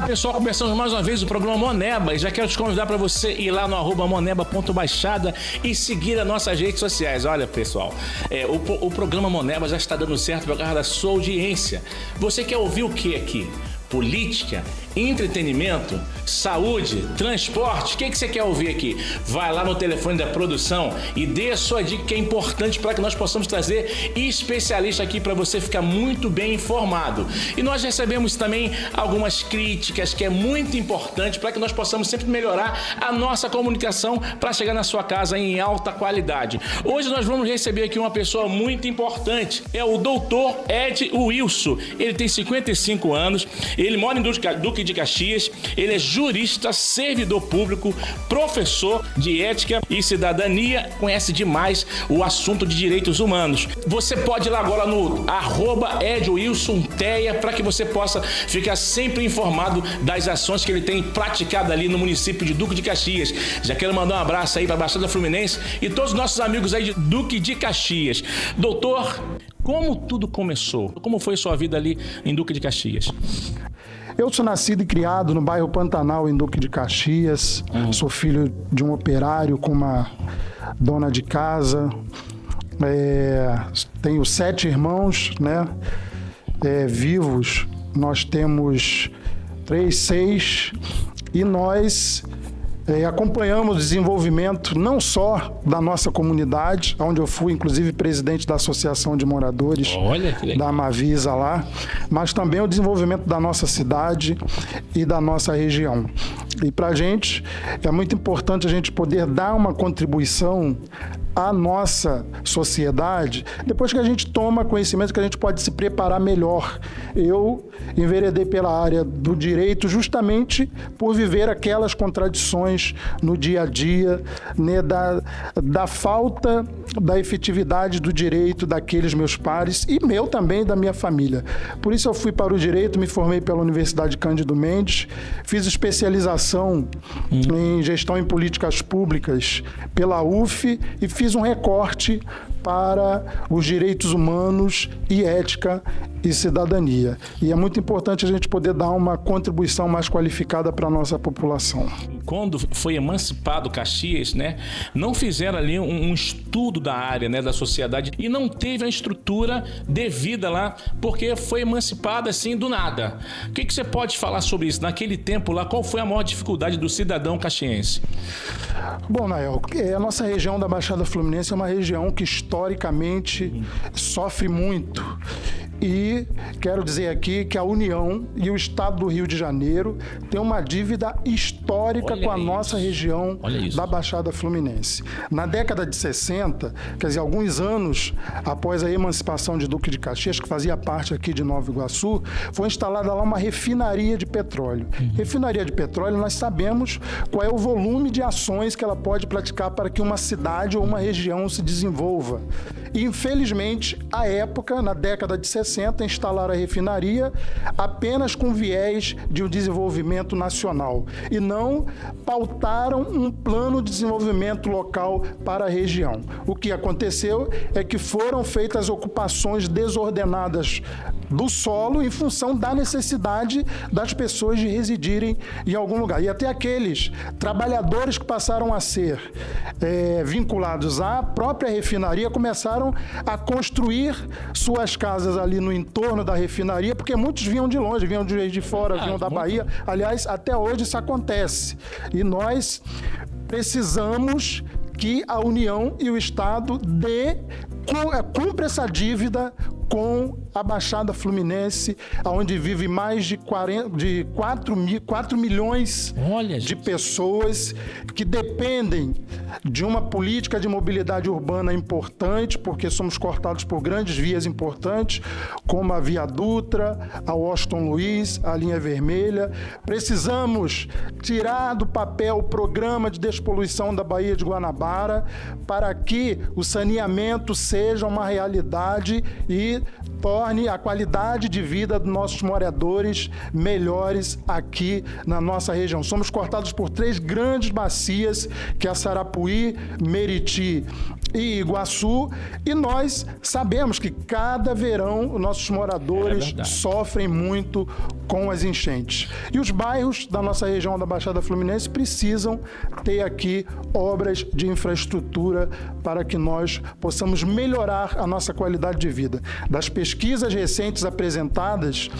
Pessoal, começamos mais uma vez o programa Moneba e já quero te convidar para você ir lá no @moneba.baixada e seguir as nossas redes sociais. Olha, pessoal, o programa Moneba já está dando certo por causa da sua audiência. Você quer ouvir o que aqui? Política, entretenimento, saúde, transporte, o que você quer ouvir aqui? Vai lá no telefone da produção e dê a sua dica que é importante para que nós possamos trazer especialista aqui para você ficar muito bem informado. E nós recebemos também algumas críticas que é muito importante para que nós possamos sempre melhorar a nossa comunicação para chegar na sua casa em alta qualidade. Hoje nós vamos receber aqui uma pessoa muito importante, é o Dr. Ed Wilson. Ele tem 55 anos, ele mora em Duque de Caxias, ele é jurista, servidor público, professor de ética e cidadania, conhece demais o assunto de direitos humanos. Você pode ir lá agora no @EdWilsonTeia para que você possa ficar sempre informado das ações que ele tem praticado ali no município de Duque de Caxias. Já quero mandar um abraço aí para a Baixada Fluminense e todos os nossos amigos aí de Duque de Caxias. Doutor, como tudo começou? Como foi sua vida ali em Duque de Caxias? Eu sou nascido e criado no bairro Pantanal, em Duque de Caxias. Sou filho de um operário com uma dona de casa. Tenho 7 irmãos, né? Vivos. Nós temos 6. E nós acompanhamos o desenvolvimento não só da nossa comunidade, onde eu fui, inclusive, presidente da Associação de Moradores da Amavisa lá, mas também o desenvolvimento da nossa cidade e da nossa região. E para a gente é muito importante a gente poder dar uma contribuição à nossa sociedade depois que a gente toma conhecimento que a gente pode se preparar melhor. Eu enveredei pela área do direito justamente por viver aquelas contradições no dia a dia, né, da falta da efetividade do direito daqueles meus pares e meu também, da minha família. Por isso eu fui para o direito, me formei pela Universidade Cândido Mendes, fiz especialização em gestão em políticas públicas pela UF e fiz um recorte para os direitos humanos e ética e cidadania. E é muito importante a gente poder dar uma contribuição mais qualificada para a nossa população. Quando foi emancipado Caxias, né, não fizeram ali um estudo da área, né, da sociedade e não teve a estrutura devida lá, porque foi emancipado assim do nada. O que você pode falar sobre isso? Naquele tempo lá, qual foi a maior dificuldade do cidadão caxiense? Bom, Nael, a nossa região da Baixada Fluminense é uma região que historicamente sofre muito. E quero dizer aqui que a União e o Estado do Rio de Janeiro têm uma dívida histórica com a nossa região da Baixada Fluminense. Na década de 60, quer dizer, alguns anos após a emancipação de Duque de Caxias, que fazia parte aqui de Nova Iguaçu, foi instalada lá uma refinaria de petróleo. Refinaria de petróleo, nós sabemos qual é o volume de ações que ela pode praticar para que uma cidade ou uma região se desenvolva. E, infelizmente, à época, na década de 60, instalaram a refinaria apenas com viés de um desenvolvimento nacional e não pautaram um plano de desenvolvimento local para a região. O que aconteceu é que foram feitas ocupações desordenadas do solo em função da necessidade das pessoas de residirem em algum lugar. E até aqueles trabalhadores que passaram a ser vinculados à própria refinaria começaram a construir suas casas ali no entorno da refinaria, porque muitos vinham de longe, vinham de fora, vinham da Bahia. Aliás, até hoje isso acontece. E nós precisamos que a União e o Estado cumpra essa dívida com a Baixada Fluminense, onde vive mais de 4 milhões de pessoas que dependem de uma política de mobilidade urbana importante, porque somos cortados por grandes vias importantes, como a Via Dutra, a Washington Luiz, a Linha Vermelha. Precisamos tirar do papel o programa de despoluição da Baía de Guanabara para que o saneamento seja uma realidade e torne a qualidade de vida dos nossos moradores melhores aqui na nossa região. Somos cortados por 3 grandes bacias, que é a Sarapuí, Meriti e Iguaçu, e nós sabemos que cada verão os nossos moradores sofrem muito com as enchentes. E os bairros da nossa região da Baixada Fluminense precisam ter aqui obras de infraestrutura para que nós possamos melhorar a nossa qualidade de vida. Das pesquisas recentes apresentadas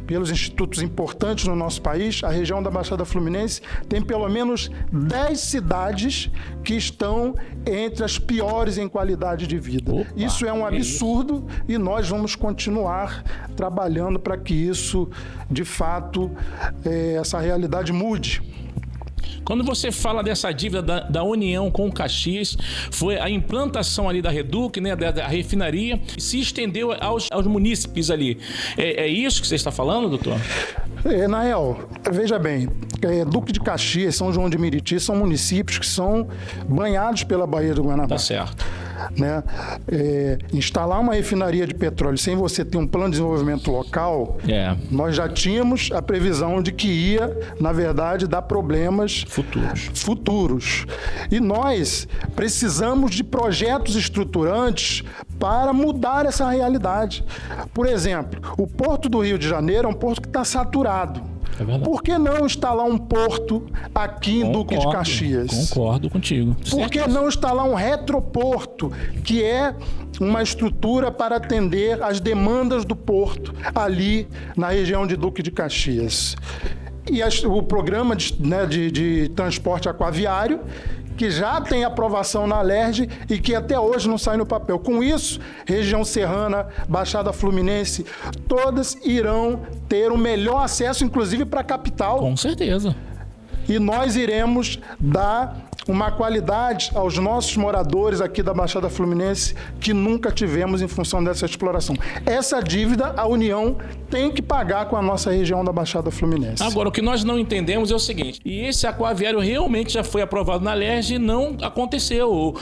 pelos institutos importantes no nosso país, a região da Baixada Fluminense tem pelo menos 10 cidades que estão entre as piores em qualidade de vida. Opa, isso é um absurdo e nós vamos continuar trabalhando para que isso, de fato, essa realidade mude. Quando você fala dessa dívida da União com o Caxias, foi a implantação ali da Reduc, né, da refinaria, se estendeu aos munícipes ali. É isso que você está falando, doutor? Nael, veja bem, Duque de Caxias, São João de Meriti são municípios que são banhados pela Baía do Guanabara. Tá certo. Né? Instalar uma refinaria de petróleo sem você ter um plano de desenvolvimento local, nós já tínhamos a previsão de que ia, na verdade, dar problemas futuros. E nós precisamos de projetos estruturantes para mudar essa realidade. Por exemplo, o Porto do Rio de Janeiro é um porto que está saturado. Por que não instalar um porto aqui em Duque de Caxias? Concordo contigo. Por que não instalar um retroporto, que é uma estrutura para atender as demandas do porto ali na região de Duque de Caxias? E o programa de transporte aquaviário, que já tem aprovação na Alerj e que até hoje não sai no papel. Com isso, região serrana, Baixada Fluminense, todas irão ter o melhor acesso, inclusive para a capital. Com certeza. E nós iremos dar uma qualidade aos nossos moradores aqui da Baixada Fluminense que nunca tivemos em função dessa exploração. Essa dívida a União tem que pagar com a nossa região da Baixada Fluminense. Agora, o que nós não entendemos é o seguinte, e esse aquaviário realmente já foi aprovado na Alerj e não aconteceu.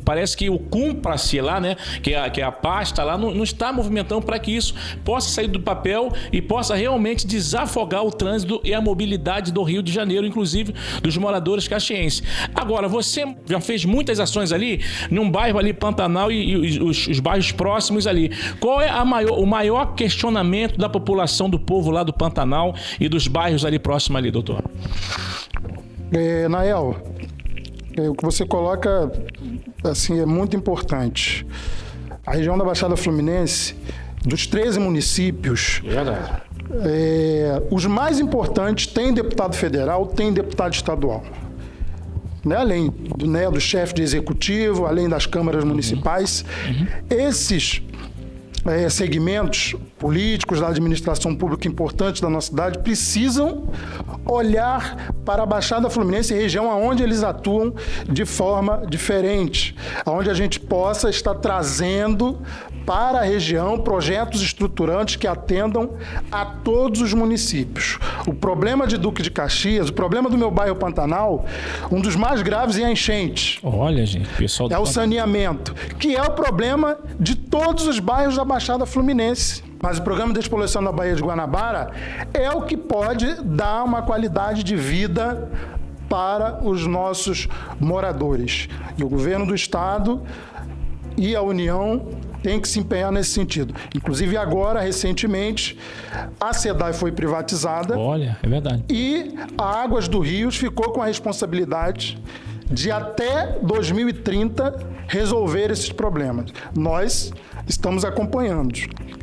Parece que o Cumpra-se lá, né, que é a pasta lá, não está movimentando para que isso possa sair do papel e possa realmente desafogar o trânsito e a mobilidade do Rio de Janeiro, inclusive dos moradores caxienses. Agora, você já fez muitas ações ali, num bairro ali, Pantanal e os bairros próximos ali. Qual é o maior questionamento da população, do povo lá do Pantanal e dos bairros ali próximos ali, doutor? Nael, o que você coloca assim, é muito importante. A região da Baixada Fluminense, dos 13 municípios... Verdade. Os mais importantes têm deputado federal, têm deputado estadual. Né? Além do chefe de executivo, além das câmaras municipais. Esses segmentos políticos da administração pública importantes da nossa cidade precisam olhar para a Baixada Fluminense, região onde eles atuam de forma diferente, onde a gente possa estar trazendo para a região projetos estruturantes que atendam a todos os municípios. O problema de Duque de Caxias, o problema do meu bairro Pantanal, um dos mais graves é a enchente. Olha, gente, pessoal... É o saneamento, que é o problema de todos os bairros da Baixada Fluminense. Mas o programa de despoluição da Baía de Guanabara é o que pode dar uma qualidade de vida para os nossos moradores. E o governo do estado e a União tem que se empenhar nesse sentido. Inclusive agora, recentemente, a SEDAI foi privatizada. Olha, é verdade. E a Águas do Rio ficou com a responsabilidade de até 2030 resolver esses problemas. Nós estamos acompanhando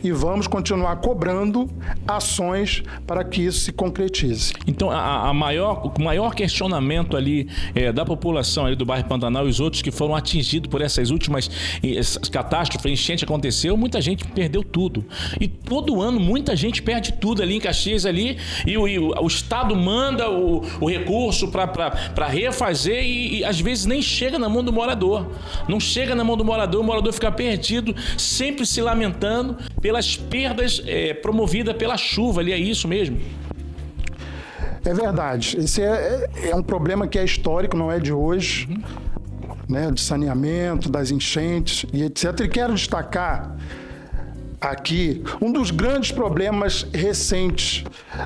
e vamos continuar cobrando ações para que isso se concretize. Então, o maior questionamento ali da população ali do bairro Pantanal e os outros que foram atingidos por essas últimas catástrofes, enchente aconteceu, muita gente perdeu tudo. E todo ano muita gente perde tudo ali em Caxias ali e o Estado manda o recurso para refazer e às vezes nem chega na mão do morador. Não chega na mão do morador, o morador fica perdido, sempre se lamentando pelas perdas promovidas pela chuva ali, é isso mesmo? É verdade. Esse é um problema que é histórico, não é de hoje, né? De saneamento, das enchentes e etc. E quero destacar aqui um dos grandes problemas recentes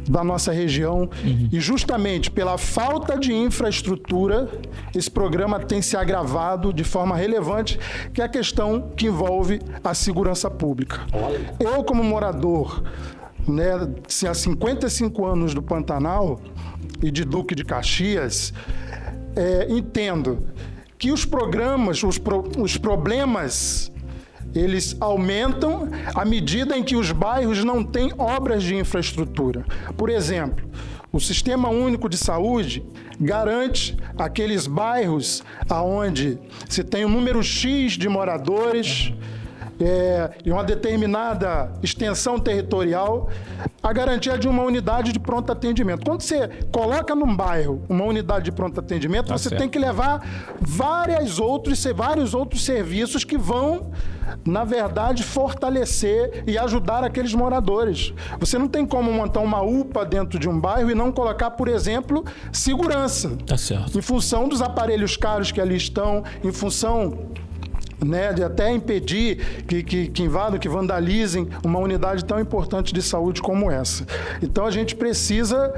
da nossa região e justamente pela falta de infraestrutura, esse programa tem se agravado de forma relevante, que é a questão que envolve a segurança pública. Eu, como morador, né, há 55 anos do Pantanal e de Duque de Caxias, entendo que os problemas eles aumentam à medida em que os bairros não têm obras de infraestrutura. Por exemplo, o Sistema Único de Saúde garante aqueles bairros onde se tem um número X de moradores e uma determinada extensão territorial, a garantia de uma unidade de pronto atendimento. Quando você coloca num bairro uma unidade de pronto atendimento, você tem que levar vários outros serviços que vão, na verdade, fortalecer e ajudar aqueles moradores. Você não tem como montar uma UPA dentro de um bairro e não colocar, por exemplo, segurança. Tá certo. Em função dos aparelhos caros que ali estão, em função, né, de até impedir que invadam, que vandalizem uma unidade tão importante de saúde como essa. Então a gente precisa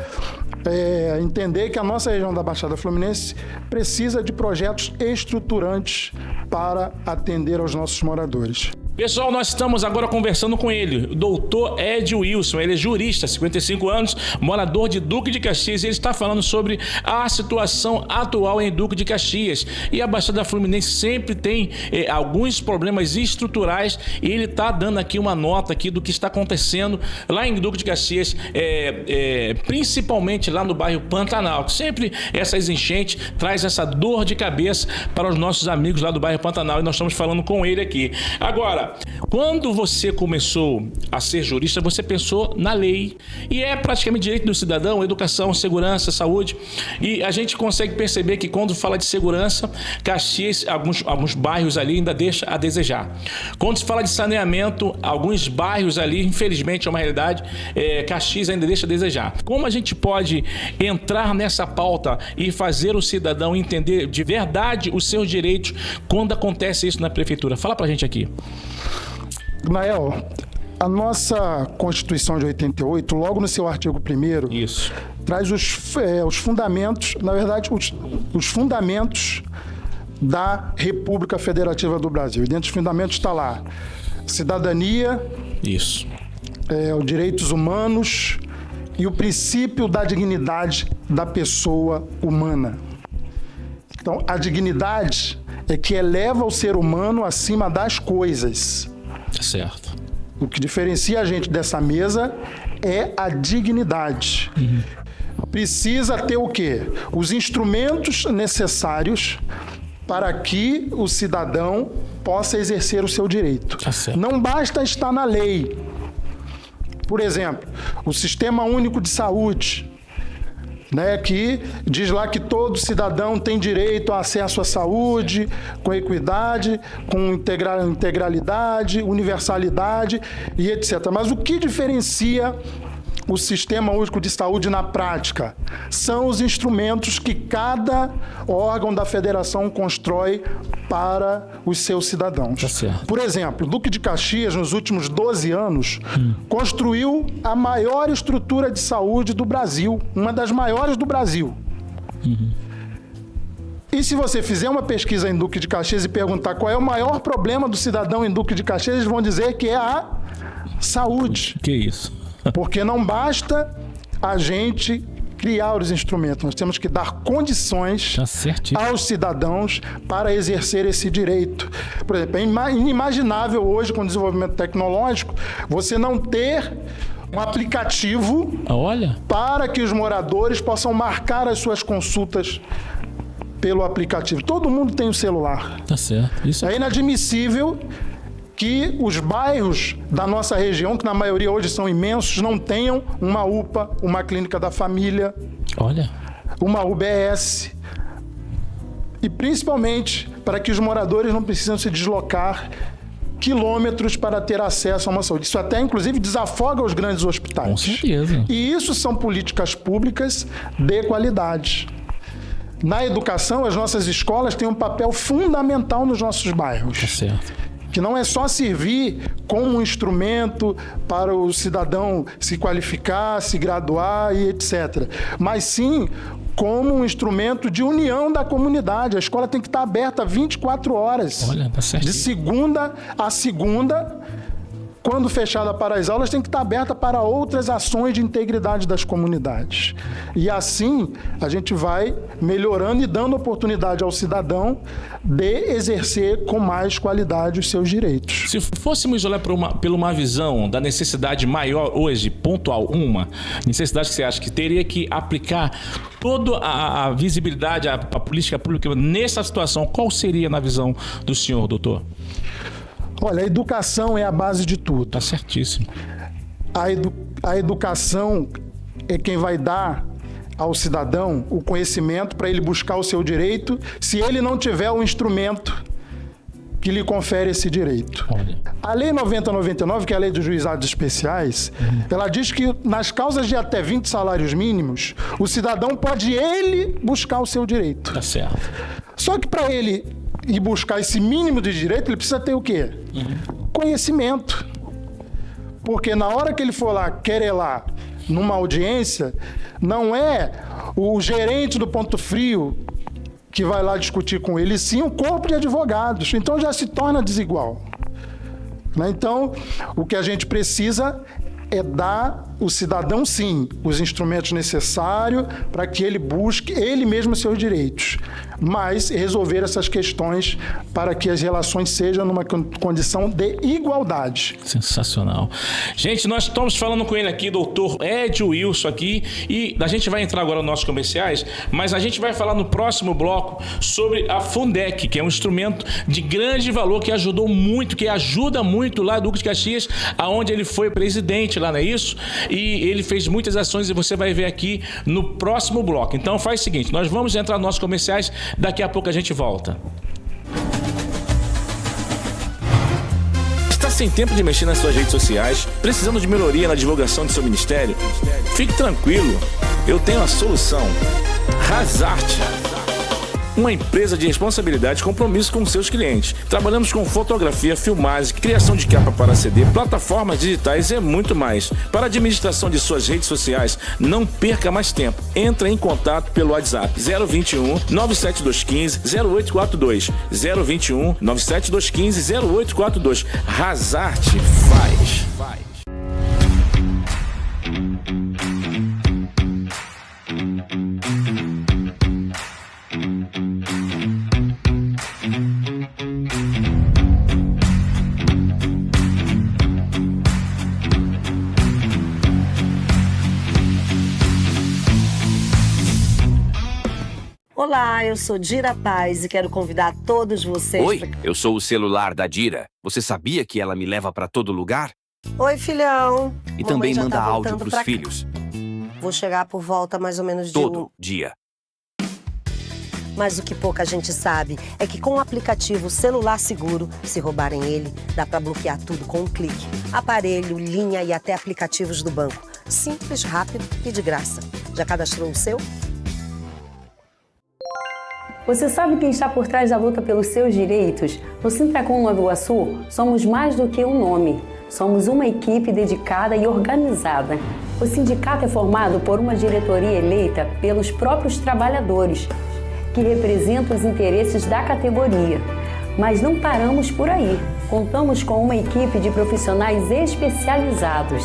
entender que a nossa região da Baixada Fluminense precisa de projetos estruturantes para atender aos nossos moradores. Pessoal, nós estamos agora conversando com ele, o doutor Ed Wilson. Ele é jurista, 55 anos, morador de Duque de Caxias. Ele está falando sobre a situação atual em Duque de Caxias. E a Baixada Fluminense sempre tem alguns problemas estruturais, e ele está dando aqui uma nota aqui do que está acontecendo lá em Duque de Caxias, principalmente lá no bairro Pantanal, que sempre essas enchentes traz essa dor de cabeça para os nossos amigos lá do bairro Pantanal, e nós estamos falando com ele aqui. Agora, quando você começou a ser jurista, você pensou na lei, e é praticamente direito do cidadão, educação, segurança, saúde, e a gente consegue perceber que quando fala de segurança, Caxias, alguns bairros ali ainda deixa a desejar. Quando se fala de saneamento, alguns bairros ali, infelizmente é uma realidade, Caxias ainda deixa a desejar. Como a gente pode entrar nessa pauta e fazer o cidadão entender de verdade os seus direitos quando acontece isso na prefeitura? Fala pra gente aqui. Nael, a nossa Constituição de 88, logo no seu artigo 1º, Isso. traz os fundamentos, na verdade, os fundamentos da República Federativa do Brasil. E dentro dos fundamentos está lá cidadania, Isso. Os direitos humanos e o princípio da dignidade da pessoa humana. Então, a dignidade é que eleva o ser humano acima das coisas. Certo. O que diferencia a gente dessa mesa é a dignidade. Precisa ter o quê? Os instrumentos necessários para que o cidadão possa exercer o seu direito. Tá certo. Não basta estar na lei. Por exemplo, o Sistema Único de Saúde, né, que diz lá que todo cidadão tem direito a acesso à saúde, com equidade, com integralidade, universalidade e etc. Mas o que diferencia o Sistema Único de Saúde na prática? São os instrumentos que cada órgão da federação constrói para os seus cidadãos. Tá certo. Por exemplo, Duque de Caxias, nos últimos 12 anos, construiu a maior estrutura de saúde do Brasil, uma das maiores do Brasil. E se você fizer uma pesquisa em Duque de Caxias e perguntar qual é o maior problema do cidadão em Duque de Caxias, eles vão dizer que é a saúde. Que isso? Porque não basta a gente criar os instrumentos, nós temos que dar condições Tá certinho. aos cidadãos para exercer esse direito. Por exemplo, é inimaginável hoje, com o desenvolvimento tecnológico, você não ter um aplicativo Olha. para que os moradores possam marcar as suas consultas pelo aplicativo. Todo mundo tem um celular. Tá certo. Isso É inadmissível que os bairros da nossa região, que na maioria hoje são imensos, não tenham uma UPA, uma clínica da família, Olha. uma UBS. E principalmente para que os moradores não precisam se deslocar quilômetros para ter acesso a uma saúde. Isso até, inclusive, desafoga os grandes hospitais. Com certeza. E isso são políticas públicas de qualidade. Na educação, as nossas escolas têm um papel fundamental nos nossos bairros. Tá certo. que não é só servir como um instrumento para o cidadão se qualificar, se graduar e etc., mas sim como um instrumento de união da comunidade. A escola tem que estar aberta 24 horas. Olha, tá certinho. De segunda a segunda. Quando fechada para as aulas, tem que estar aberta para outras ações de integridade das comunidades. E assim, a gente vai melhorando e dando oportunidade ao cidadão de exercer com mais qualidade os seus direitos. Se fôssemos olhar por uma visão da necessidade maior hoje, pontual, uma necessidade que você acha que teria que aplicar toda a visibilidade, a política pública nessa situação, qual seria na visão do senhor, doutor? Olha, a educação é a base de tudo. Tá certíssimo. A educação é quem vai dar ao cidadão o conhecimento para ele buscar o seu direito, se ele não tiver o instrumento que lhe confere esse direito. Olha. A Lei 9099, que é a Lei dos Juizados Especiais, ela diz que nas causas de até 20 salários mínimos, o cidadão pode ele buscar o seu direito. Tá certo. Só que para ele ir buscar esse mínimo de direito, ele precisa ter o quê? Conhecimento. Porque na hora que ele for lá querelar numa audiência, não é o gerente do Ponto Frio que vai lá discutir com ele, sim o corpo de advogados. Então já se torna desigual. Então, o que a gente precisa é dar o cidadão, sim, os instrumentos necessários para que ele busque ele mesmo seus direitos, mas resolver essas questões para que as relações sejam numa condição de igualdade. Sensacional. Gente, nós estamos falando com ele aqui, doutor Ed Wilson aqui, e a gente vai entrar agora nos nossos comerciais, mas a gente vai falar no próximo bloco sobre a Fundec, que é um instrumento de grande valor que ajudou muito, que ajuda muito lá Duque de Caxias, aonde ele foi presidente lá, não é isso? E ele fez muitas ações e você vai ver aqui no próximo bloco. Então faz o seguinte, nós vamos entrar nos nossos comerciais, daqui a pouco a gente volta. Está sem tempo de mexer nas suas redes sociais? Precisando de melhoria na divulgação de seu ministério? Fique tranquilo, eu tenho a solução. Razarte. Uma empresa de responsabilidade e compromisso com seus clientes. Trabalhamos com fotografia, filmagem, criação de capa para CD, plataformas digitais e muito mais. Para a administração de suas redes sociais, não perca mais tempo. Entre em contato pelo WhatsApp 021 97215 0842. 021 97215 0842. Razarte faz. Olá, eu sou Dira Paz e quero convidar todos vocês... Oi, eu sou o celular da Dira. Você sabia que ela me leva pra todo lugar? Oi, filhão. E também já manda tá áudio voltando pros pra cá. filhos. Vou chegar por volta mais ou menos de Todo dia. Mas o que pouca gente sabe é que com o aplicativo Celular Seguro, se roubarem ele, dá pra bloquear tudo com um clique. Aparelho, linha e até aplicativos do banco. Simples, rápido e de graça. Já cadastrou o seu? Você sabe quem está por trás da luta pelos seus direitos? No Sintracom Nova Iguaçu, somos mais do que um nome. Somos uma equipe dedicada e organizada. O sindicato é formado por uma diretoria eleita pelos próprios trabalhadores, que representam os interesses da categoria. Mas não paramos por aí. Contamos com uma equipe de profissionais especializados.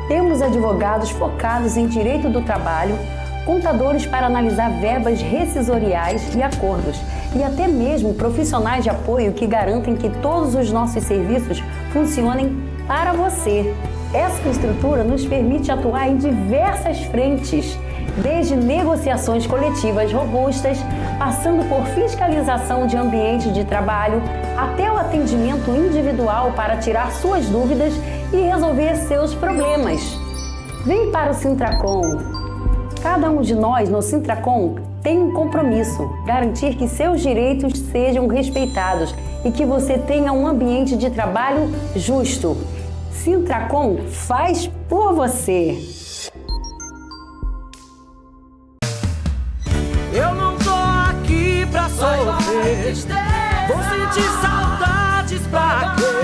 Temos advogados focados em direito do trabalho, contadores para analisar verbas rescisoriais e acordos, e até mesmo profissionais de apoio que garantem que todos os nossos serviços funcionem para você. Essa estrutura nos permite atuar em diversas frentes, desde negociações coletivas robustas, passando por fiscalização de ambiente de trabalho, até o atendimento individual para tirar suas dúvidas e resolver seus problemas. Vem para o Sintracom. Cada um de nós no Sintracom tem um compromisso, garantir que seus direitos sejam respeitados e que você tenha um ambiente de trabalho justo. Sintracom faz por você. Eu não tô aqui pra sofrer, vou sentir saudades pra quê?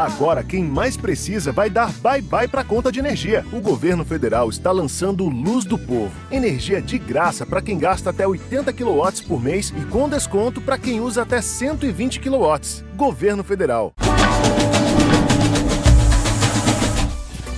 Agora, quem mais precisa vai dar bye-bye para a conta de energia. O governo federal está lançando o Luz do Povo. Energia de graça para quem gasta até 80 kW por mês e com desconto para quem usa até 120 kW. Governo Federal.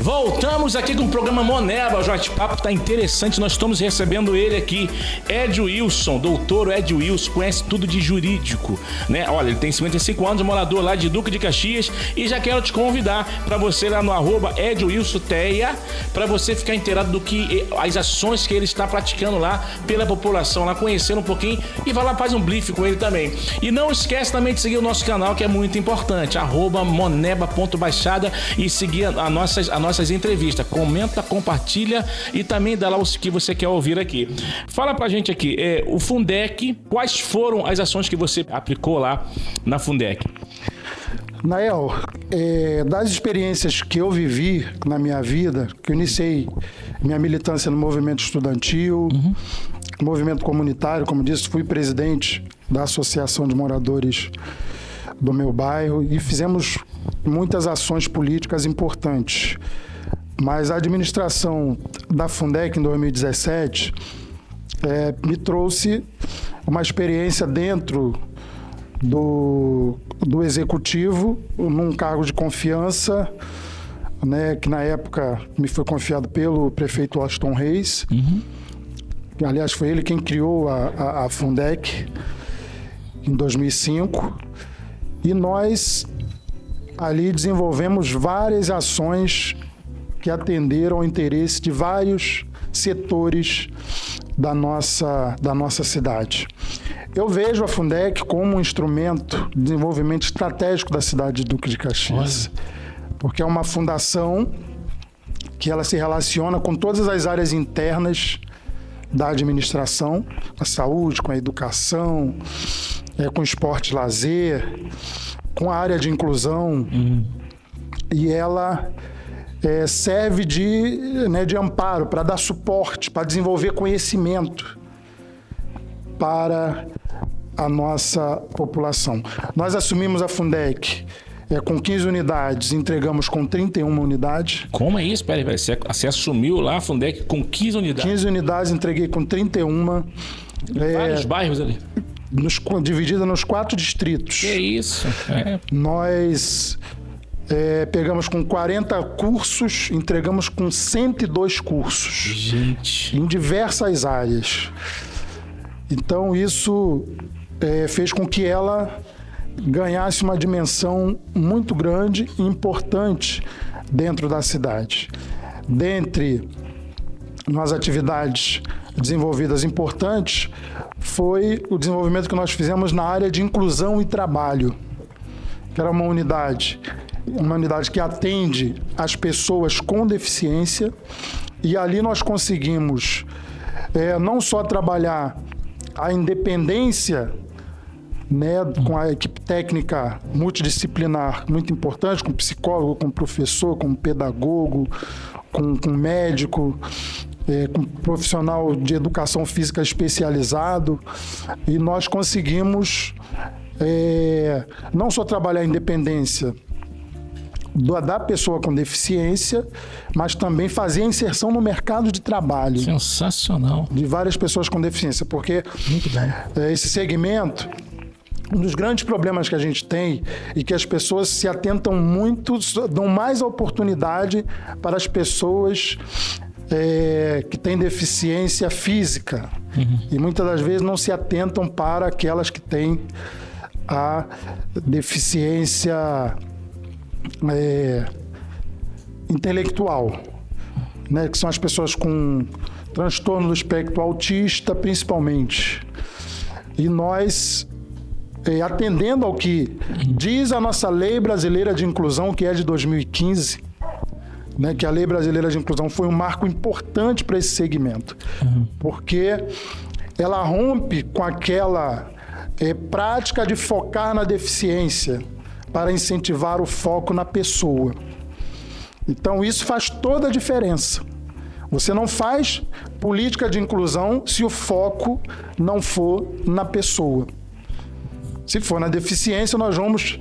Voltamos aqui com o programa Moneba. O bate-papo está interessante. Nós estamos recebendo ele aqui, Ed Wilson, doutor Ed Wilson, conhece tudo de jurídico, né? Olha, ele tem 55 anos, morador lá de Duque de Caxias, e já quero te convidar para você lá no @EdWilsonTeia, para você ficar inteirado do que as ações que ele está praticando lá pela população, lá conhecendo um pouquinho, e vai lá, faz um brief com ele também. E não esquece também de seguir o nosso canal, que é muito importante, @moneba.baixada, e seguir as nossas entrevistas. Comenta, compartilha e também dá lá o que você quer ouvir aqui. Fala pra gente aqui, o Fundec, quais foram as ações que você aplicou lá na Fundec? Nael, das experiências que eu vivi na minha vida, que eu iniciei minha militância no movimento estudantil, movimento comunitário, como disse, fui presidente da Associação de Moradores do meu bairro e fizemos muitas ações políticas importantes. Mas a administração da Fundec em 2017 me trouxe uma experiência dentro do executivo, num cargo de confiança, né, que na época me foi confiado pelo prefeito Washington Reis. Aliás, foi ele quem criou a Fundec em 2005. E nós ali desenvolvemos várias ações que atenderam ao interesse de vários setores da nossa cidade. Eu vejo a Fundec como um instrumento de desenvolvimento estratégico da cidade de Duque de Caxias, porque é uma fundação que ela se relaciona com todas as áreas internas da administração, a saúde, com a educação, com esporte e lazer, com a área de inclusão, e ela serve de amparo, para dar suporte, para desenvolver conhecimento para a nossa população. Nós assumimos a Fundec com 15 unidades, entregamos com 31 unidades. Como é isso? Peraí, você assumiu lá a Fundec com 15 unidades? 15 unidades, entreguei com 31. Vários bairros ali? Dividida nos 4 distritos. Que isso? Nós pegamos com 40 cursos, entregamos com 102 cursos. Gente. Em diversas áreas. Então isso fez com que ela ganhasse uma dimensão muito grande e importante dentro da cidade. Dentre as atividades desenvolvidas importantes, foi o desenvolvimento que nós fizemos na área de inclusão e trabalho, que era uma unidade que atende as pessoas com deficiência, e ali nós conseguimos não só trabalhar a independência, né, com a equipe técnica multidisciplinar muito importante, com psicólogo, com professor, com pedagogo, com médico, com profissional de educação física especializado, e nós conseguimos não só trabalhar a independência da pessoa com deficiência, mas também fazer a inserção no mercado de trabalho. Sensacional. De várias pessoas com deficiência, porque esse segmento, um dos grandes problemas que a gente tem e que as pessoas se atentam muito, dão mais oportunidade para as pessoas que têm deficiência física. E muitas das vezes não se atentam para aquelas que têm a deficiência intelectual, né? Que são as pessoas com transtorno do espectro autista, principalmente. E nós, atendendo ao que diz a nossa Lei Brasileira de Inclusão, que é de 2015, né, que a Lei Brasileira de Inclusão foi um marco importante para esse segmento, porque ela rompe com aquela prática de focar na deficiência para incentivar o foco na pessoa. Então isso faz toda a diferença. Você não faz política de inclusão se o foco não for na pessoa. Se for na deficiência, nós vamos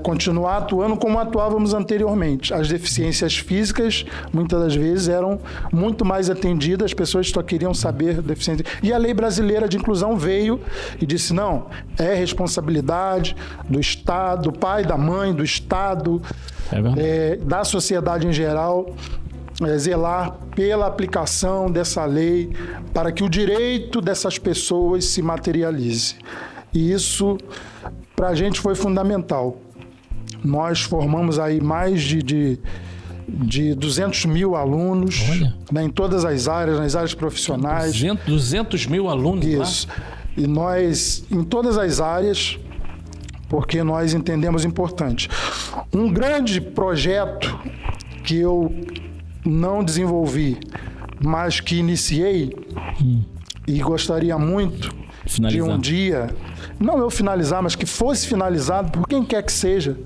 continuar atuando como atuávamos anteriormente. As deficiências físicas, muitas das vezes, eram muito mais atendidas, as pessoas só queriam saber deficiência. E a Lei Brasileira de Inclusão veio e disse, não, é responsabilidade do Estado, do pai, da mãe, do Estado, da sociedade em geral, zelar pela aplicação dessa lei para que o direito dessas pessoas se materialize. E isso, para a gente, foi fundamental. Nós formamos aí mais de 200 mil alunos, né, em todas as áreas, nas áreas profissionais. 200 mil alunos? Isso. Lá? E nós, em todas as áreas, porque nós entendemos importante. Um grande projeto que eu não desenvolvi, mas que iniciei e gostaria muito de um dia, não eu finalizar, mas que fosse finalizado por quem quer que seja,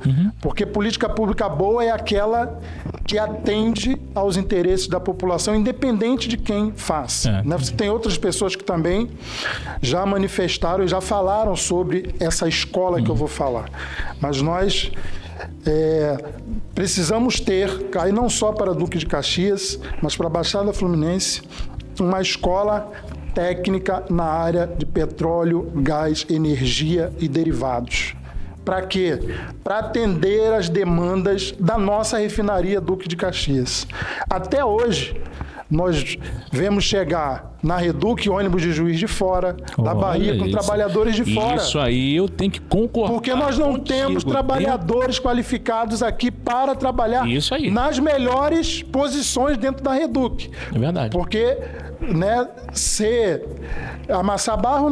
porque política pública boa é aquela que atende aos interesses da população, independente de quem faz. Né? Você tem outras pessoas que também já manifestaram e já falaram sobre essa escola que eu vou falar, mas nós precisamos ter, aí não só para Duque de Caxias, mas para a Baixada Fluminense, uma escola técnica na área de petróleo, gás, energia e derivados. Para quê? Para atender as demandas da nossa refinaria Duque de Caxias. Até hoje, nós vemos chegar na Reduc ônibus de Juiz de Fora, da Bahia, com trabalhadores de fora. Isso aí eu tenho que concordar. Porque nós não temos trabalhadores qualificados aqui para trabalhar nas melhores posições dentro da Reduc. É verdade. Porque, né, amassar barro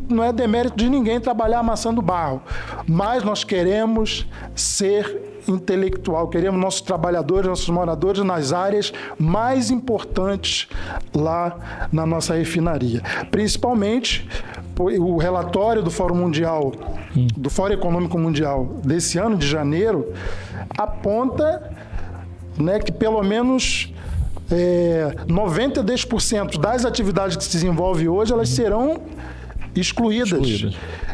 não é demérito de ninguém trabalhar amassando barro. Mas nós queremos ser intelectual, queremos nossos trabalhadores, nossos moradores nas áreas mais importantes lá na nossa refinaria. Principalmente o relatório do Fórum Mundial, do Fórum Econômico Mundial desse ano, de janeiro, aponta, né, que pelo menos 92% das atividades que se desenvolvem hoje, elas serão excluídas.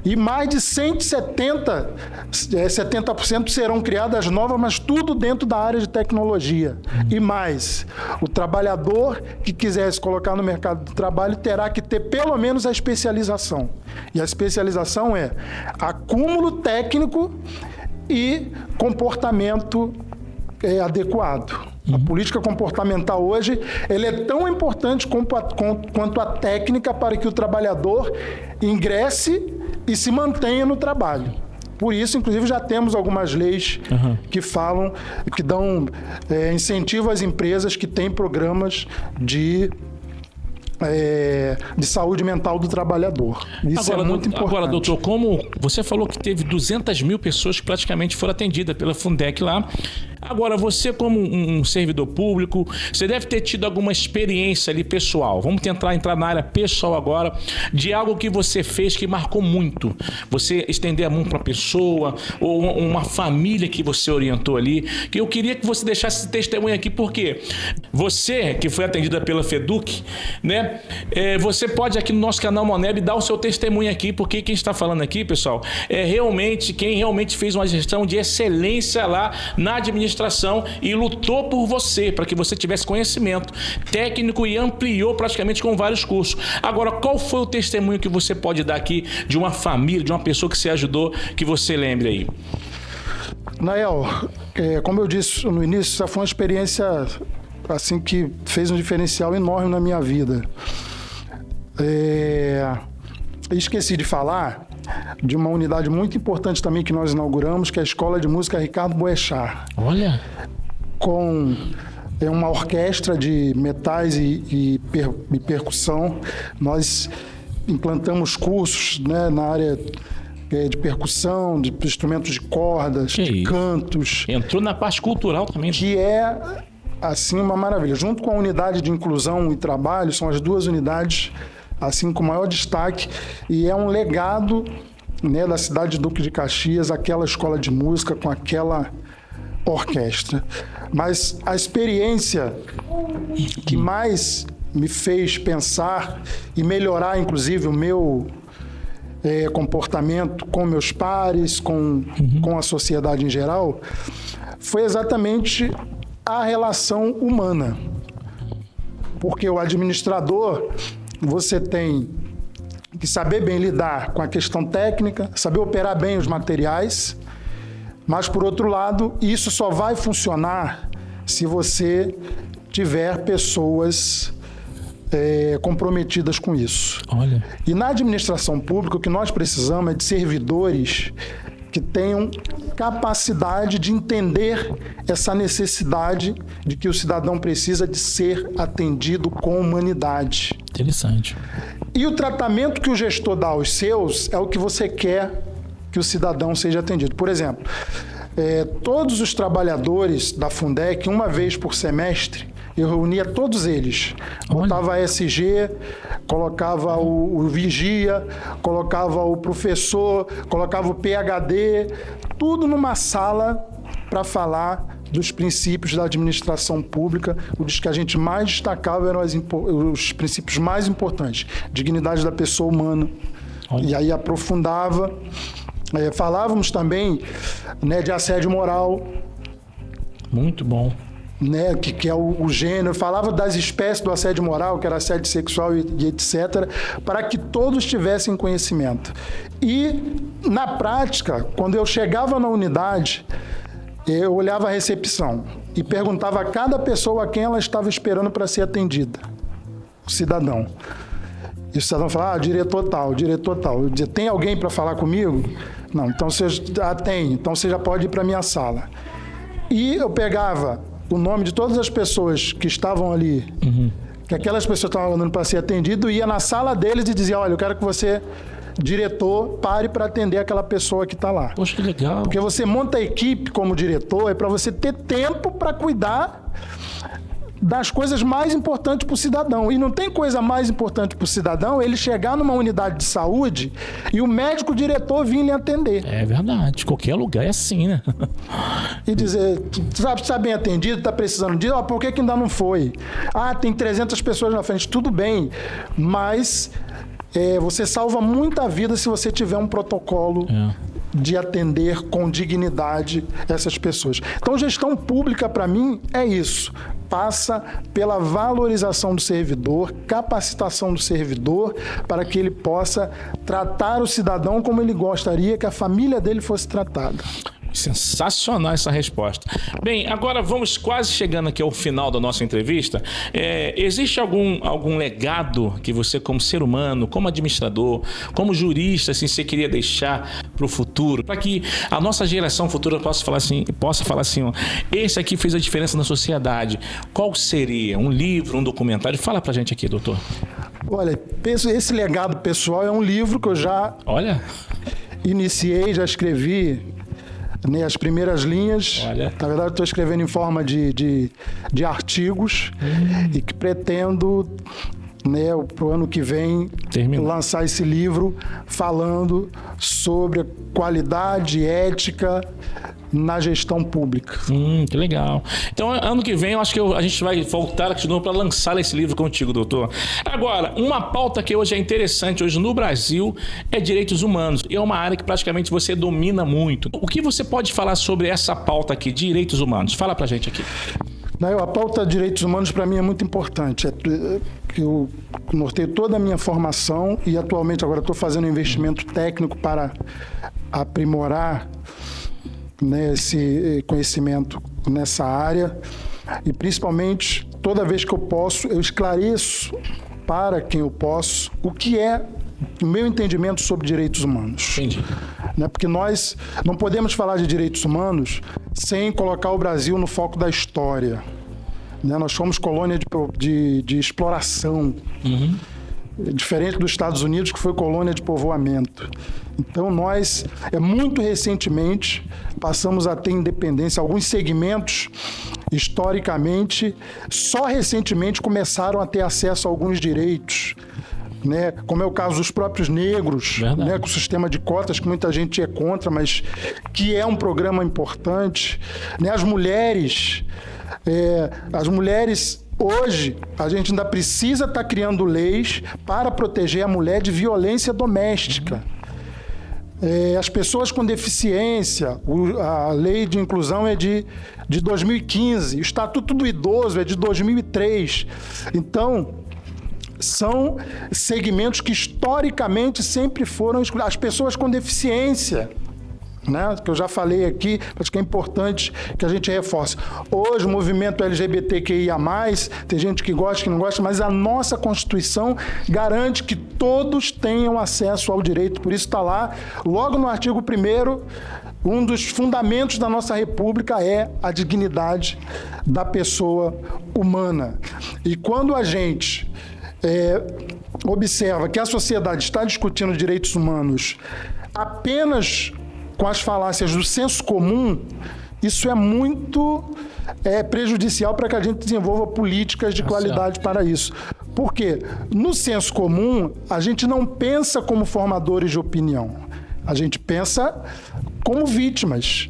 E mais de 70% serão criadas novas, mas tudo dentro da área de tecnologia. E mais, o trabalhador que quiser se colocar no mercado de trabalho terá que ter pelo menos a especialização. E a especialização é acúmulo técnico e comportamento adequado. A política comportamental hoje ela é tão importante quanto a técnica para que o trabalhador ingresse e se mantenha no trabalho. Por isso, inclusive, já temos algumas leis que falam, que dão incentivo às empresas que têm programas de saúde mental do trabalhador. Isso agora, é muito importante. Agora, doutor, como você falou que teve 200 mil pessoas que praticamente foram atendidas pela Fundec lá. Agora, você como um servidor público, você deve ter tido alguma experiência ali pessoal. Vamos tentar entrar na área pessoal agora, de algo que você fez que marcou muito. Você estender a mão para a pessoa, ou uma família que você orientou ali, que eu queria que você deixasse esse testemunho aqui, porque você, que foi atendida pela FEDUC, né, você pode aqui no nosso canal Moneb dar o seu testemunho aqui, porque quem está falando aqui, pessoal, é realmente quem realmente fez uma gestão de excelência lá na administração e lutou por você, para que você tivesse conhecimento técnico e ampliou praticamente com vários cursos. Agora, qual foi o testemunho que você pode dar aqui de uma família, de uma pessoa que você ajudou, que você lembre aí? Nael, como eu disse no início, essa foi uma experiência assim que fez um diferencial enorme na minha vida. Esqueci de falar de uma unidade muito importante também que nós inauguramos, que é a Escola de Música Ricardo Boechat. Olha! Com uma orquestra de metais e percussão. Nós implantamos cursos, né, na área de percussão, de instrumentos de cordas, de cantos. Entrou na parte cultural também. Que é, assim, uma maravilha. Junto com a unidade de inclusão e trabalho, são as duas unidades assim com maior destaque, e é um legado, né, da cidade de Duque de Caxias, aquela escola de música com aquela orquestra. Mas a experiência que mais me fez pensar e melhorar, inclusive, o meu comportamento com meus pares, com a sociedade em geral, foi exatamente a relação humana. Porque o administrador, você tem que saber bem lidar com a questão técnica, saber operar bem os materiais, mas, por outro lado, isso só vai funcionar se você tiver pessoas comprometidas com isso. Olha. E na administração pública, o que nós precisamos é de servidores que tenham capacidade de entender essa necessidade de que o cidadão precisa de ser atendido com humanidade. Interessante. E o tratamento que o gestor dá aos seus é o que você quer que o cidadão seja atendido. Por exemplo, todos os trabalhadores da Fundec, uma vez por semestre, eu reunia todos eles. Botava a SG, colocava o vigia, colocava o professor, colocava o PhD, tudo numa sala para falar dos princípios da administração pública. Os que a gente mais destacava eram os princípios mais importantes. Dignidade da pessoa humana. Olha. E aí aprofundava. Falávamos também, né, de assédio moral. Muito bom. Né, que é o gênero, falava das espécies do assédio moral, que era assédio sexual e etc., para que todos tivessem conhecimento. E, na prática, quando eu chegava na unidade, eu olhava a recepção e perguntava a cada pessoa a quem ela estava esperando para ser atendida, o cidadão. E o cidadão falava, diretor tal. Eu dizia, tem alguém para falar comigo? Não, então você tem, então você já pode ir para a minha sala. E eu pegava o nome de todas as pessoas que estavam ali, que aquelas pessoas estavam andando para ser atendido, ia na sala deles e dizia, olha, eu quero que você, diretor, pare para atender aquela pessoa que está lá. Poxa, que legal. Porque você monta a equipe como diretor, é para você ter tempo para cuidar das coisas mais importantes para o cidadão. E não tem coisa mais importante para o cidadão ele chegar numa unidade de saúde e o médico diretor vir lhe atender. É verdade. Qualquer lugar é assim, né? E dizer, sabe, está bem atendido, está precisando disso, por que ainda não foi? Tem 300 pessoas na frente, tudo bem, mas você salva muita vida se você tiver um protocolo de atender com dignidade essas pessoas. Então, gestão pública, para mim, é isso. Passa pela valorização do servidor, capacitação do servidor, para que ele possa tratar o cidadão como ele gostaria que a família dele fosse tratada. Sensacional essa resposta. Bem, agora vamos quase chegando aqui ao final da nossa entrevista. Existe algum legado que você, como ser humano, como administrador, como jurista, assim, você queria deixar para o futuro, para que a nossa geração futura possa falar assim, ó, esse aqui fez a diferença na sociedade. Qual seria? Um livro, um documentário? Fala pra gente aqui, doutor. Olha, esse legado pessoal é um livro que eu já iniciei, já escrevi, né, as primeiras linhas. Olha. Na verdade, estou escrevendo em forma de artigos e que pretendo, né, para o ano que vem, lançar esse livro falando sobre a qualidade ética na gestão pública. Que legal. Então, ano que vem, eu acho que a gente vai voltar de novo para lançar esse livro contigo, doutor. Agora, uma pauta que hoje é interessante, hoje no Brasil, é direitos humanos. E é uma área que praticamente você domina muito. O que você pode falar sobre essa pauta aqui, direitos humanos? Fala pra gente aqui. A pauta de direitos humanos, para mim, é muito importante. Eu norteio toda a minha formação e, atualmente, agora estou fazendo um investimento técnico para aprimorar, né, esse conhecimento nessa área. E, principalmente, toda vez que eu posso, eu esclareço para quem eu posso o que é o meu entendimento sobre direitos humanos. Entendi. Né? Porque nós não podemos falar de direitos humanos sem colocar o Brasil no foco da história. Né? Nós fomos colônia de exploração. Diferente dos Estados Unidos, que foi colônia de povoamento. Então, nós, muito recentemente, passamos a ter independência. Alguns segmentos, historicamente, só recentemente começaram a ter acesso a alguns direitos, né? Como é o caso dos próprios negros, né? Com o sistema de cotas, que muita gente é contra, mas que é um programa importante. Né? As mulheres... Hoje, a gente ainda precisa estar criando leis para proteger a mulher de violência doméstica. As pessoas com deficiência, a lei de inclusão é de 2015, o Estatuto do Idoso é de 2003. Então, são segmentos que historicamente sempre foram excluídos. As pessoas com deficiência, né, que eu já falei aqui, acho que é importante que a gente reforce. Hoje o movimento LGBTQIA+, tem gente que gosta, que não gosta, mas a nossa Constituição garante que todos tenham acesso ao direito. Por isso está lá, logo no artigo 1º, um dos fundamentos da nossa República é a dignidade da pessoa humana. E quando a gente observa que a sociedade está discutindo direitos humanos apenas com as falácias do senso comum, isso é muito prejudicial para que a gente desenvolva políticas de qualidade para isso. Por quê? No senso comum, a gente não pensa como formadores de opinião. A gente pensa como vítimas,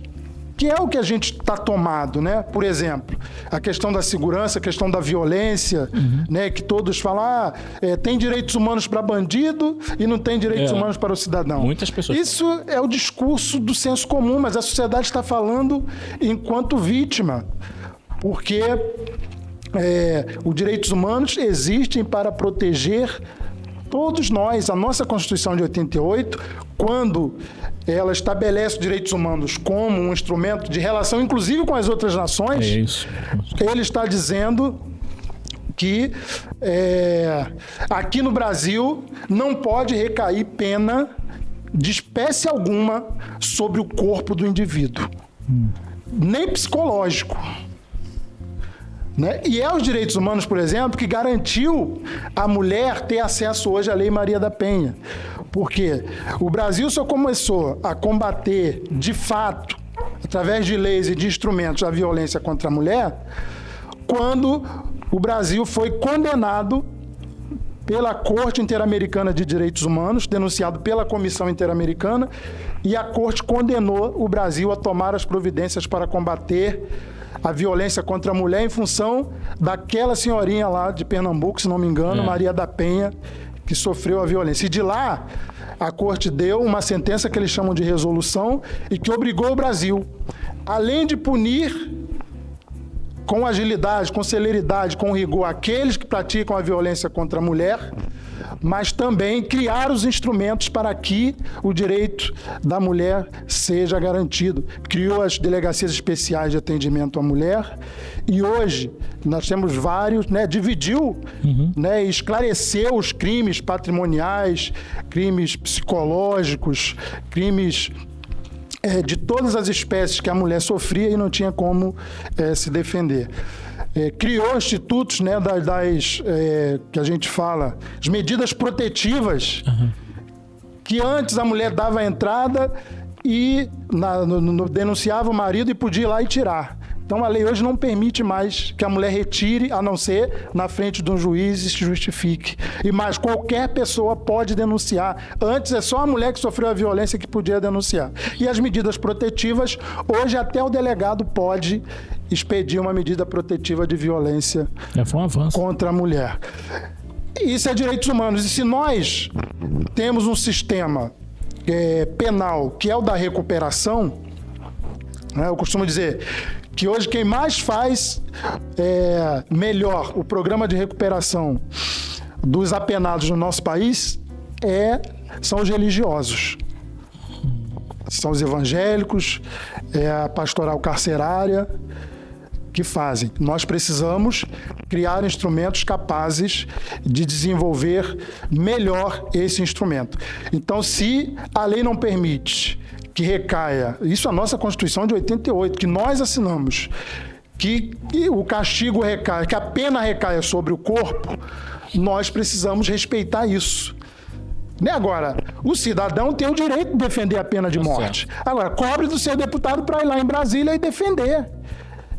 que é o que a gente está tomado, né? Por exemplo, a questão da segurança, a questão da violência, né? Que todos falam, tem direitos humanos para bandido e não tem direitos humanos para o cidadão. Muitas pessoas. Isso é o discurso do senso comum, mas a sociedade está falando enquanto vítima, porque os direitos humanos existem para proteger todos nós. A nossa Constituição de 88, quando ela estabelece direitos humanos como um instrumento de relação, inclusive com as outras nações, ele está dizendo que aqui no Brasil não pode recair pena de espécie alguma sobre o corpo do indivíduo, nem psicológico. Né? E é os direitos humanos, por exemplo, que garantiu a mulher ter acesso hoje à Lei Maria da Penha. Porque o Brasil só começou a combater, de fato, através de leis e de instrumentos, a violência contra a mulher, quando o Brasil foi condenado pela Corte Interamericana de Direitos Humanos, denunciado pela Comissão Interamericana, e a Corte condenou o Brasil a tomar as providências para combater a violência contra a mulher em função daquela senhorinha lá de Pernambuco, se não me engano, Maria da Penha, que sofreu a violência. E de lá, a Corte deu uma sentença que eles chamam de resolução e que obrigou o Brasil, além de punir com agilidade, com celeridade, com rigor aqueles que praticam a violência contra a mulher, mas também criar os instrumentos para que o direito da mulher seja garantido. Criou as delegacias especiais de atendimento à mulher e hoje nós temos vários, né, dividiu, né, esclareceu os crimes patrimoniais, crimes psicológicos, crimes de todas as espécies que a mulher sofria e não tinha como se defender. Criou institutos, né, que a gente fala, as medidas protetivas, que antes a mulher dava a entrada e denunciava o marido e podia ir lá e tirar. Então a lei hoje não permite mais que a mulher retire, a não ser na frente de um juiz e se justifique. E mais, qualquer pessoa pode denunciar. Antes é só a mulher que sofreu a violência que podia denunciar. E as medidas protetivas, hoje até o delegado pode expedir uma medida protetiva de violência foi um avanço contra a mulher. E isso é direitos humanos. E se nós temos um sistema penal que é o da recuperação, né, eu costumo dizer que hoje quem mais faz melhor o programa de recuperação dos apenados no nosso país são os religiosos. São os evangélicos, a pastoral carcerária que fazem. Nós precisamos criar instrumentos capazes de desenvolver melhor esse instrumento. Então, se a lei não permite que recaia, isso é a nossa Constituição de 88, que nós assinamos, que o castigo recaia, que a pena recaia sobre o corpo, nós precisamos respeitar isso. Agora, o cidadão tem o direito de defender a pena de morte. Agora, cobre do seu deputado para ir lá em Brasília e defender.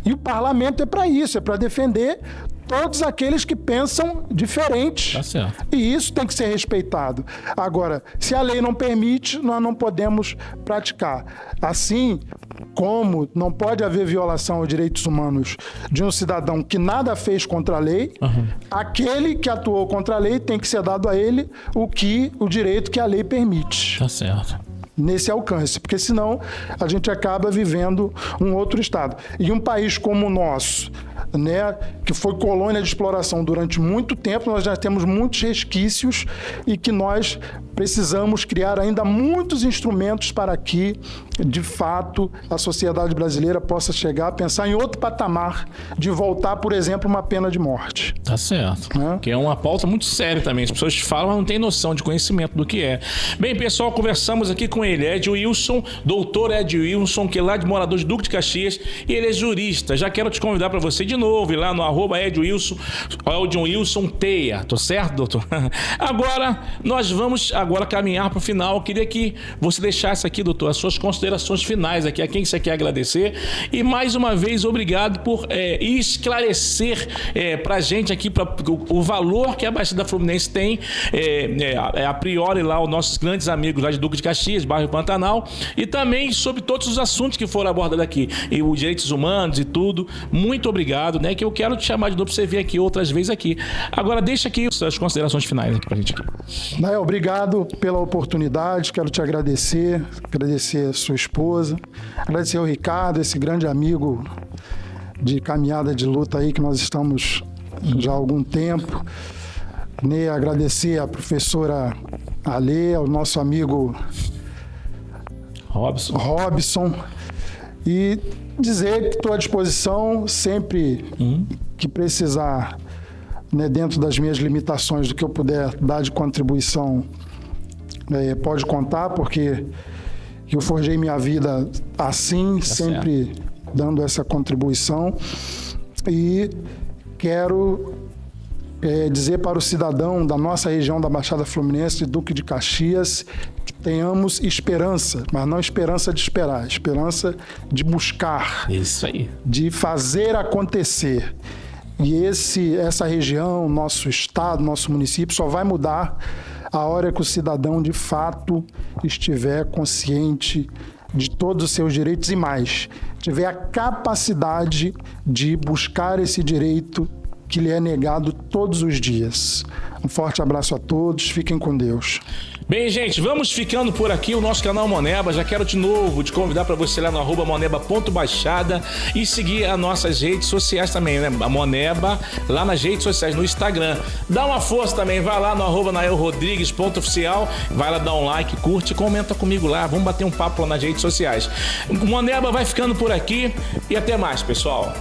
E o parlamento é para isso, é para defender todos aqueles que pensam diferente. Tá certo. E isso tem que ser respeitado. Agora, se a lei não permite, nós não podemos praticar. Assim como não pode haver violação aos direitos humanos de um cidadão que nada fez contra a lei, aquele que atuou contra a lei tem que ser dado a ele o direito que a lei permite. Tá certo. nesse alcance, porque senão a gente acaba vivendo um outro estado. E um país como o nosso, né, que foi colônia de exploração durante muito tempo, nós já temos muitos resquícios e que nós precisamos criar ainda muitos instrumentos para que, de fato, a sociedade brasileira possa chegar a pensar em outro patamar de voltar, por exemplo, uma pena de morte. Tá certo. Que é uma pauta muito séria também. As pessoas falam, mas não têm noção de conhecimento do que é. Bem, pessoal, conversamos aqui com ele, Ed Wilson, doutor Ed Wilson, que é lá de Morador de Duque de Caxias, e ele é jurista. Já quero te convidar para você de novo, ir lá no @Ed Wilson Teia. Tô certo, doutor? Agora, nós vamos caminhar para o final. Eu queria que você deixasse aqui, doutor, as suas considerações finais aqui, a quem você quer agradecer. E mais uma vez, obrigado por esclarecer para a gente aqui o valor que a Baixada Fluminense tem, a priori lá, os nossos grandes amigos lá de Duque de Caxias, bairro Pantanal, e também sobre todos os assuntos que foram abordados aqui, e os direitos humanos e tudo. Muito obrigado, né? Que eu quero te chamar de novo para você vir aqui outras vezes aqui. Agora, deixa aqui as considerações finais aqui para a gente. Nael, obrigado pela oportunidade, quero te agradecer a sua esposa, agradecer ao Ricardo, esse grande amigo de caminhada de luta aí que nós estamos já há algum tempo, né? Agradecer à professora Alê, ao nosso amigo Robson, e dizer que estou à disposição sempre que precisar, né, dentro das minhas limitações, do que eu puder dar de contribuição, pode contar, porque eu forjei minha vida assim, sempre dando essa contribuição. E quero dizer para o cidadão da nossa região da Baixada Fluminense, de Duque de Caxias, que tenhamos esperança, mas não esperança de esperar, esperança de buscar. Isso aí. De fazer acontecer. E essa região, nosso estado, nosso município, só vai mudar a hora que o cidadão, de fato, estiver consciente de todos os seus direitos e mais, tiver a capacidade de buscar esse direito que lhe é negado todos os dias. Um forte abraço a todos, fiquem com Deus. Bem, gente, vamos ficando por aqui, o nosso canal Moneba. Já quero de novo te convidar para você ir lá no @moneba.baixada e seguir as nossas redes sociais também, né? A Moneba, lá nas redes sociais, no Instagram. Dá uma força também, vai lá no @naelrodrigues.oficial, vai lá dar um like, curte e comenta comigo lá. Vamos bater um papo lá nas redes sociais. Moneba vai ficando por aqui e até mais, pessoal.